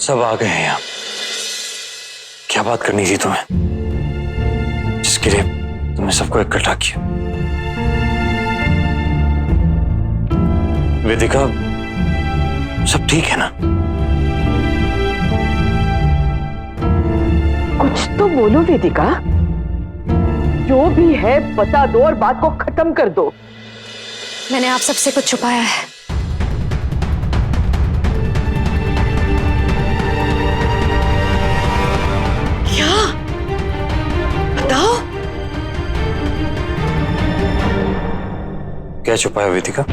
सब आ गए हैं यहाँ। क्या बात करनी थी तुम्हें, जिसके लिए तुमने सबको इकट्ठा किया? वेदिका, सब ठीक है ना? कुछ तो बोलो वेदिका, जो भी है बता दो और बात को खत्म कर दो। मैंने आप सबसे कुछ छुपाया है। क्या? बताओ। क्या छुपाया वेदिका?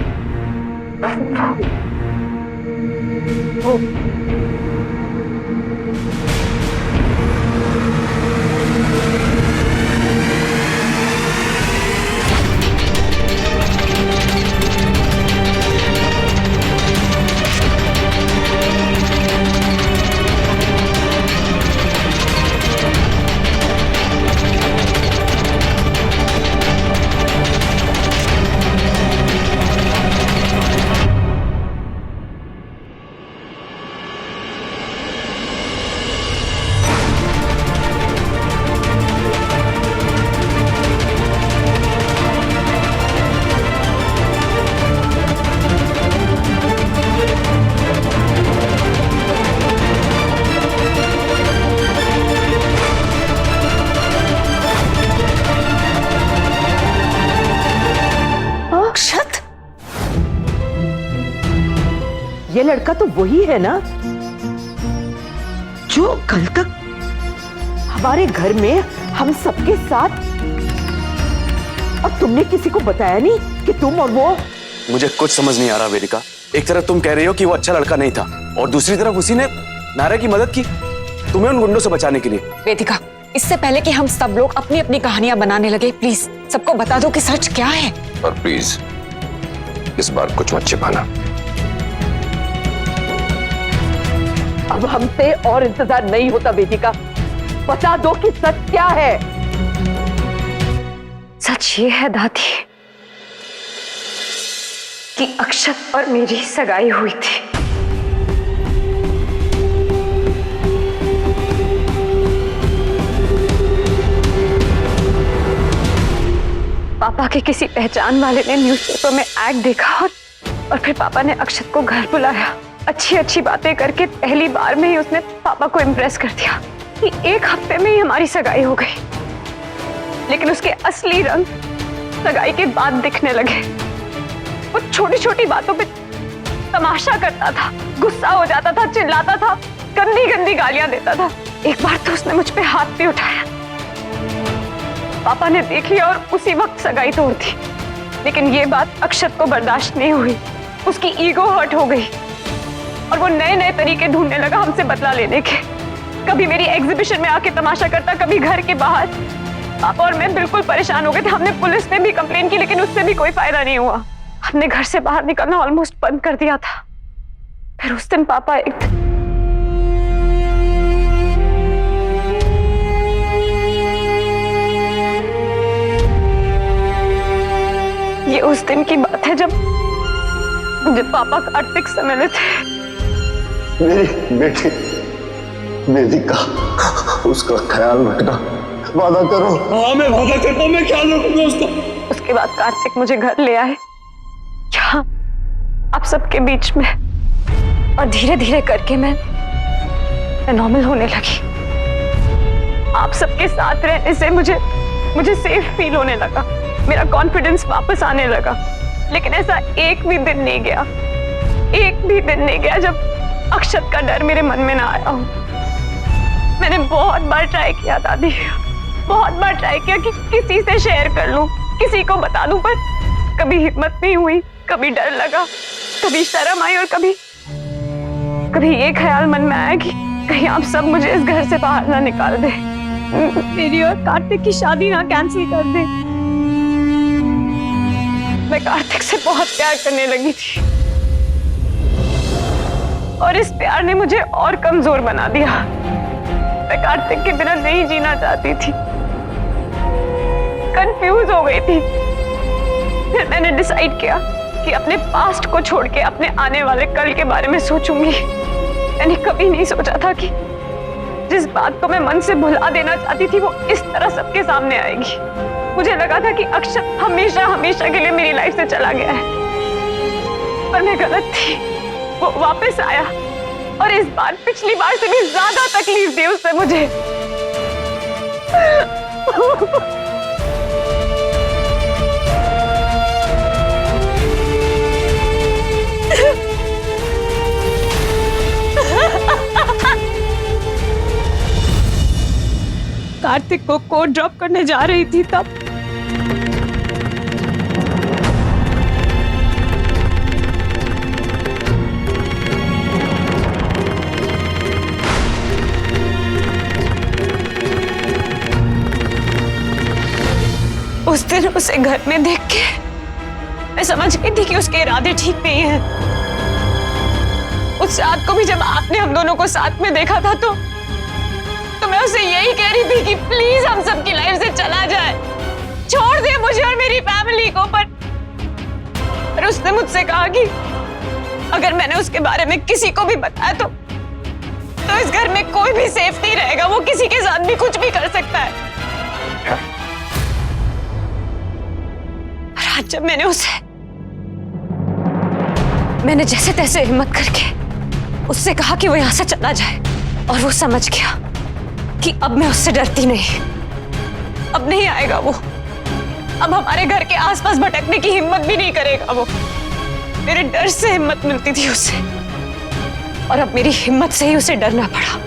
ये लड़का तो वही है ना जो कल तक हमारे घर में हम सबके साथ, और तुमने किसी को बताया नहीं कि तुम और वो। मुझे कुछ समझ नहीं आ रहा वेदिका। एक तरफ तुम कह रही हो कि वो अच्छा लड़का नहीं था और दूसरी तरफ उसी ने नायरा की मदद की तुम्हें उन गुंडों से बचाने के लिए। वेदिका, इससे पहले कि हम सब लोग अपनी अपनी कहानियां बनाने लगे, प्लीज सबको बता दो कि सच क्या है। और प्लीज इस बार कुछ मत छिपाना। अब हमसे और इंतजार नहीं होता वेदिका, बता दो कि सच क्या है। सच ये है दादी कि अक्षत और मेरी सगाई हुई थी। पापा के किसी पहचान वाले ने न्यूज़पेपर में ऐड देखा और फिर पापा ने अक्षत को घर बुलाया। अच्छी अच्छी बातें करके पहली बार में ही उसने पापा को इम्प्रेस कर दिया कि एक हफ्ते में ही हमारी सगाई हो गई। लेकिन उसके असली रंग सगाई के बाद दिखने लगे। वो छोटी छोटी बातों पे तमाशा करता था, गुस्सा हो जाता था, चिल्लाता था, गंदी गंदी गालियां देता था। एक बार तो उसने मुझ पे हाथ भी उठाया। पापा ने देख लिया और उसी वक्त सगाई तोड़ दी। लेकिन ये बात अक्षत को बर्दाश्त नहीं हुई। उसकी ईगो हर्ट हो गई और वो नए नए तरीके ढूंढने लगा हमसे बदला लेने के। कभी मेरी एग्जीबिशन में आके तमाशा करता, कभी घर के बाहर। पापा और मैं बिल्कुल परेशान हो गए थे। हमने पुलिस में भी कंप्लेन की लेकिन उससे भी कोई फायदा नहीं हुआ। हमने घर से बाहर निकलना ऑलमोस्ट बंद कर दिया था। फिर उस दिन पापा ये उस दिन की बात है जब पापा कार्तिक से मिले थे। मेरी बेटी वेदिका, उसका ख्याल रखना, वादा करो। हाँ मैं वादा करता हूँ, मैं ख्याल रखूंगा उसका। उसके बाद कार्तिक मुझे घर ले आए, यहाँ आप सबके बीच में, और धीरे धीरे करके मैं नॉर्मल होने लगी। आप सबके साथ रहने से मुझे सेफ फील होने लगा। मेरा कॉन्फिडेंस वापस आने लगा। लेकिन ऐसा एक भी दिन नहीं गया जब अक्षत का डर मेरे मन में ना आया हो। मैंने बहुत बार ट्राई किया दादी, बहुत बार ट्राई किया कि किसी से शेयर कर लूं, किसी को बता दूं, पर कभी हिम्मत नहीं हुई। कभी डर लगा, कभी शर्म आई और कभी ये ख्याल मन में आया कि कहीं आप सब मुझे इस घर से बाहर ना निकाल दे, मेरी और कार्तिक की शादी ना कैंसिल कर दे। मैं कार्तिक से बहुत प्यार करने लगी थी और इस प्यार ने मुझे और कमजोर बना दिया। मैं कार्तिक के बिना नहीं जीना चाहती थी, कंफ्यूज हो गई थी। फिर मैंने डिसाइड किया कि अपने पास्ट को छोड़ के अपने आने वाले कल के बारे में सोचूंगी। मैंने कभी नहीं सोचा था कि जिस बात को मैं मन से भुला देना चाहती थी वो इस तरह सबके सामने आएगी। मुझे लगा था कि अक्षत हमेशा हमेशा के लिए मेरी लाइफ से चला गया है, पर मैं गलत थी। वो वापस आया और इस बार पिछली बार से भी ज्यादा तकलीफ दी उसने मुझे। कार्तिक को कोर्ट ड्रॉप करने जा रही थी तब उस दिन उसे घर में देख के मैं समझ गई थी कि उसके इरादे ठीक नहीं हैं। उस रात को भी जब आपने हम दोनों को साथ में देखा था तो मैं उसे यही कह रही थी कि प्लीज हम सबकी लाइफ से चला जाए, छोड़ दे मुझे और मेरी फैमिली को। पर उसने मुझसे कहा कि अगर मैंने उसके बारे में किसी को भी बताया तो इस घर में कोई भी सेफ नहीं रहेगा, वो किसी के साथ भी कुछ भी कर सकता है। आज जब मैंने जैसे तैसे हिम्मत करके उससे कहा कि वो यहां से चला जाए और वो समझ गया कि अब मैं उससे डरती नहीं, अब नहीं आएगा वो, अब हमारे घर के आसपास भटकने की हिम्मत भी नहीं करेगा वो। मेरे डर से हिम्मत मिलती थी उसे और अब मेरी हिम्मत से ही उसे डरना पड़ा।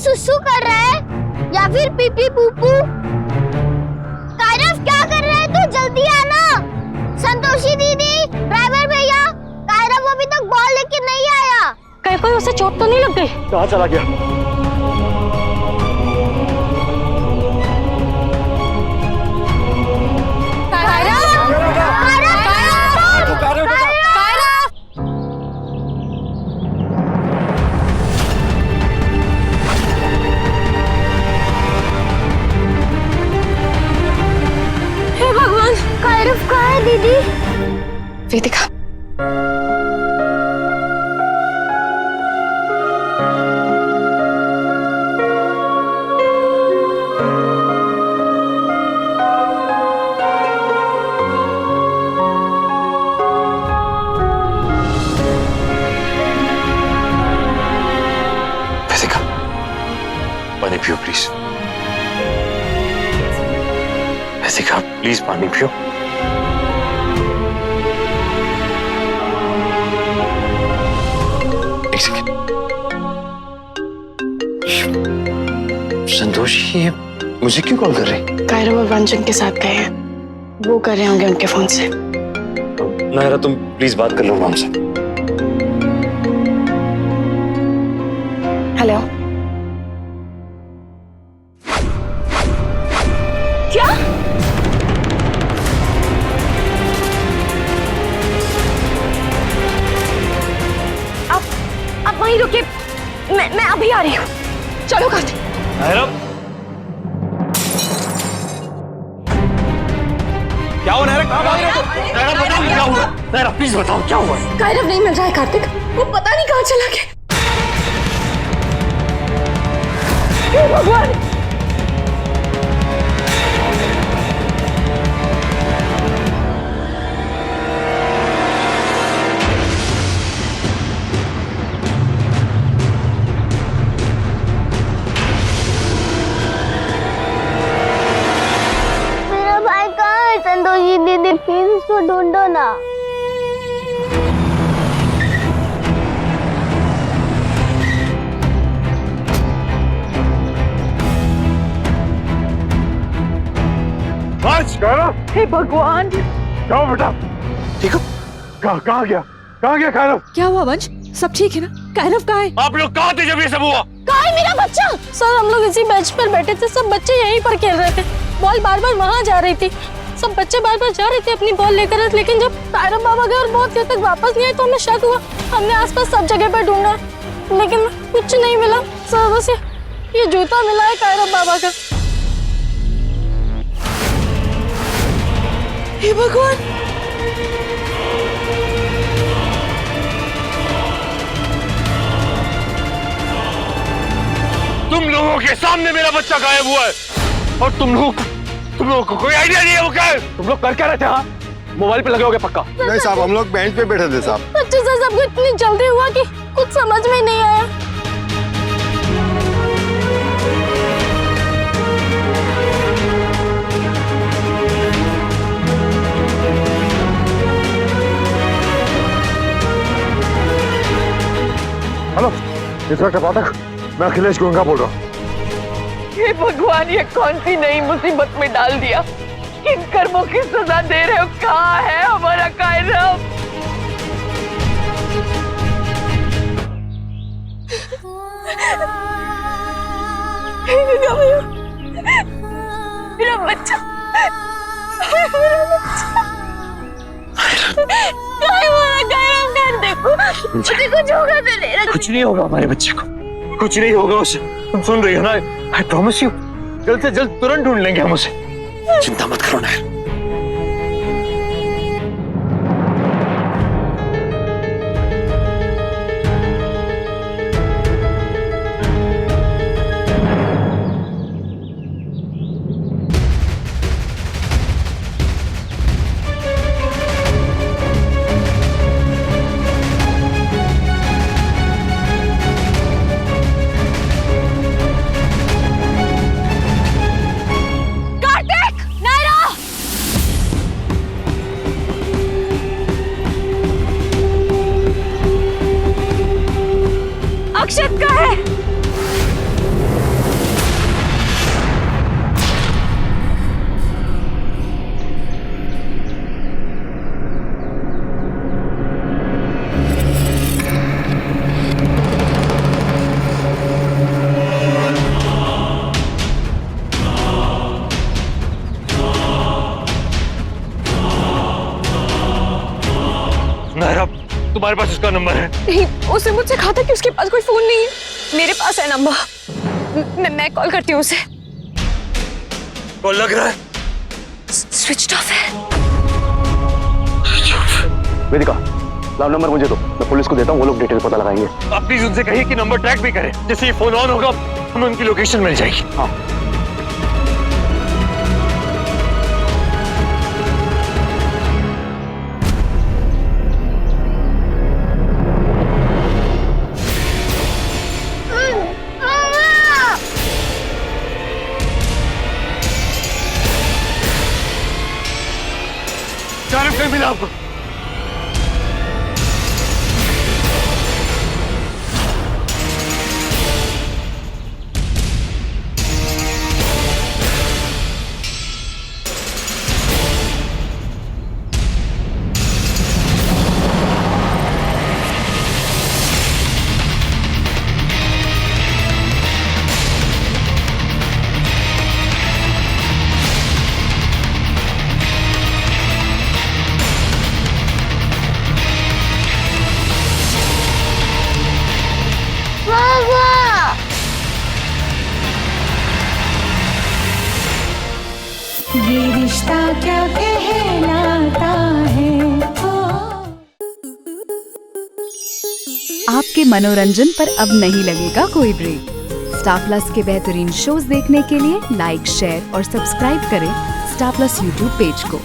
सुसु कर रहा है या फिर पीपी पूपू? कायरव क्या कर रहा है तू? जल्दी आना। संतोषी दीदी, ड्राइवर भैया, कायरव अभी तक बॉल लेके नहीं आया। कहीं कोई उसे चोट तो नहीं लग गई? कहाँ चला गया? कायरव कहाँ है दीदी? वेदिका, वेदिका, पानी पियो प्लीज। वेदिका प्लीज पानी पियो। संतोष, ये मुझे क्यों कॉल कर रही? कायरव और रंजन के साथ गए हैं, वो कर रहे होंगे उनके फोन से। नायरा तुम प्लीज बात कर लो माम से। हेलो। क्या? आप वहीं रुकिए, मैं अभी आ रही हूँ। चलो कार्तिक। नायरा, क्या हुआ नायरा? कहाँ भाग रहे हो? नायरा बताओ क्या हुआ? नायरा प्लीज बताओ क्या हुआ? कायरव नहीं मिल रहा है कार्तिक, वो पता नहीं कहाँ चला गया। हे भगवान! संतोषी दीदी, प्लीज उसको ढूंढो ना। हे भगवान, जाओ बेटा। ठीक हो? कहाँ गया कायरव? क्या हुआ वंश? सब ठीक है ना? कायरव कहाँ है? आप लोग कहाँ थे जब ये सब हुआ? कहाँ है मेरा बच्चा? सर हम लोग इसी बेंच पर बैठे थे, सब बच्चे यहीं पर खेल रहे थे। बॉल बार बार वहाँ जा रही थी, सब बच्चे बार बार जा रहे थे अपनी बॉल लेकर, लेकिन जब कायरव बाबा गए और बहुत देर तक वापस नहीं आए तो हमें शक हुआ। हमने आसपास सब जगह पर ढूंढा लेकिन कुछ नहीं मिला सर। बस ये जूता मिला है कायरव बाबा का। हे भगवान! तुम लोगों के सामने मेरा बच्चा गायब हुआ है और तुम लोगों को कोई आइडिया नहीं है वो क्या है? तुम लोग कर क्या रहे थे? हाँ, मोबाइल पे लगे होगे पक्का। नहीं साहब, हम लोग बेंच पे बैठे थे साहब। सच्ची से सबको इतनी जल्दी हुआ कि कुछ समझ में नहीं आया। हेलो, इंस्पेक्टर पाठक, मैं अखिलेश गोंगा बोल रहा हूँ। हे भगवान, ये कौन सी नई मुसीबत में डाल दिया? किन कर्मों की सजा दे रहे हो? कहाँ है हमारा कायरव? मेरा बच्चा, देखो कुछ होगा तो नहीं। कुछ नहीं होगा हमारे बच्चे को, कुछ नहीं होगा उसे। तुम सुन रही हो ना? आई प्रॉमिस यू, जल्द से जल्द तुरंत ढूंढ लेंगे हम उसे। चिंता मत करो नायर। अक्षत का है। नायरा, तुम्हारे पास उसका नंबर है? नहीं, उसने मुझसे कहा था कि उसके पास कोई फोन नहीं है। मेरे पास है नंबर, मैं कॉल करती हूँ उसे। कॉल लग रहा है, स्विच ऑफ है। वेदिका, लाओ नंबर मुझे दो, मैं पुलिस को देता हूँ, वो लोग डिटेल पता लगाएंगे। आप प्लीज उनसे कहिए कि नंबर ट्रैक भी करें। जैसे ये फोन ऑन होगा हमें उनकी लोकेशन मिल जाएगी। हाँ। कायरव कहीं मिला आपको? ये रिश्ता क्या कहलाता है। आपके मनोरंजन पर अब नहीं लगेगा कोई ब्रेक। स्टार प्लस के बेहतरीन शोज देखने के लिए लाइक, शेयर और सब्सक्राइब करें स्टार प्लस यूट्यूब पेज को।